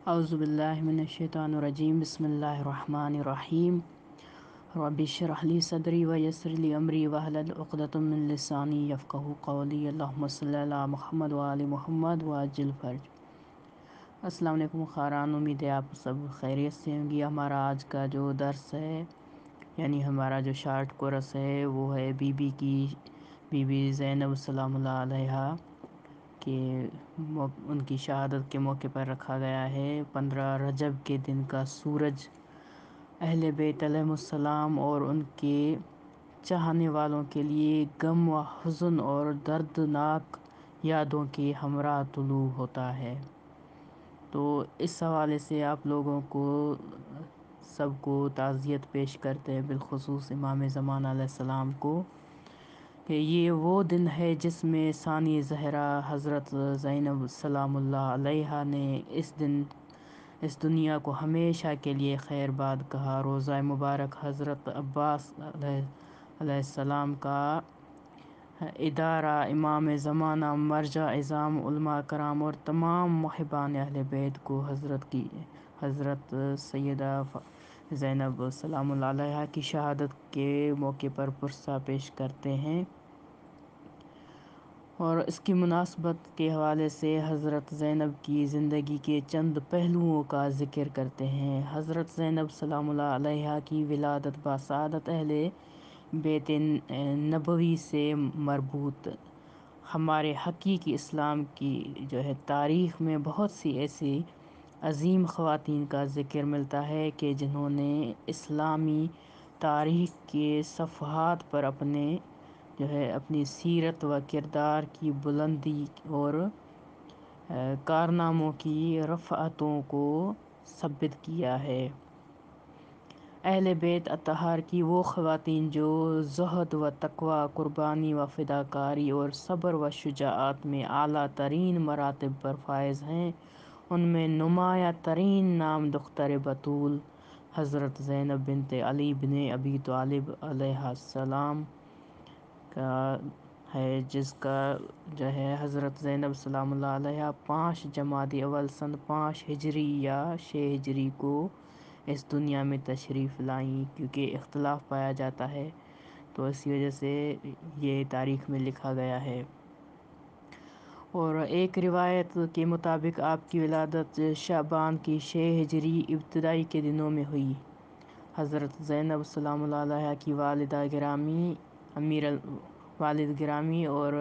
اعوذ باللہ من الشیطان الرجیم بسم اللہ الرحمن الرحیم رب اشرح لی صدری ویسر لی امری واحلل عقدۃ من لسانی یفقہوا قولی اللہم صلی علی محمد وآل محمد وعجل فرج۔ السلام علیکم خاران، امید ہے آپ سب خیریت سے ہوں گی۔ ہمارا آج کا جو درس ہے، یعنی ہمارا جو شارٹ کورس ہے، وہ ہے بی بی زینب سلام اللہ علیہا کہ ان کی شہادت کے موقع پر رکھا گیا ہے۔ 15 رجب کے دن کا سورج اہل بیت علیہ السلام اور ان کے چاہنے والوں کے لیے غم و حزن اور دردناک یادوں کے ہمراہ طلوع ہوتا ہے۔ تو اس حوالے سے آپ لوگوں کو سب کو تعزیت پیش کرتے ہیں، بالخصوص امام زمان علیہ السلام کو، کہ یہ وہ دن ہے جس میں ثانی زہرا حضرت زینب سلام اللہ علیہا نے اس دنیا کو ہمیشہ کے لیے خیر باد کہا۔ روضہ مبارک حضرت عباس علیہ السلام کا ادارہ امام زمانہ، مرجع اعظام، علماء کرام اور تمام محبان اہل بیت کو حضرت سیدہ زینب سلام اللہ علیہا کی شہادت کے موقع پر پرسہ پیش کرتے ہیں، اور اس کی مناسبت کے حوالے سے حضرت زینب کی زندگی کے چند پہلوؤں کا ذکر کرتے ہیں۔ حضرت زینب سلام اللہ علیہا کی ولادت بسعادت اہل بیت نبوی سے مربوط ہمارے حقیقی اسلام کی تاریخ میں بہت سی ایسی عظیم خواتین کا ذکر ملتا ہے کہ جنہوں نے اسلامی تاریخ کے صفحات پر اپنی سیرت و کردار کی بلندی اور کارناموں کی رفعتوں کو ثابت کیا ہے۔ اہل بیت اطہار کی وہ خواتین جو زہد و تقوی، قربانی و فداکاری اور صبر و شجاعت میں اعلیٰ ترین مراتب پر فائز ہیں، ان میں نمایاں ترین نام دختر بطول حضرت زینب بنت علی بن ابی طالب علیہ السلام کا ہے، جس کا حضرت زینب سلام اللہ علیہا 5 جمادی اول سن 5 ہجری یا 6 ہجری کو اس دنیا میں تشریف لائیں۔ کیونکہ اختلاف پایا جاتا ہے تو اسی وجہ سے یہ تاریخ میں لکھا گیا ہے۔ اور ایک روایت کے مطابق آپ کی ولادت شعبان کی 6 ہجری ابتدائی کے دنوں میں ہوئی۔ حضرت زینب سلام اللہ علیہا کی والد گرامی اور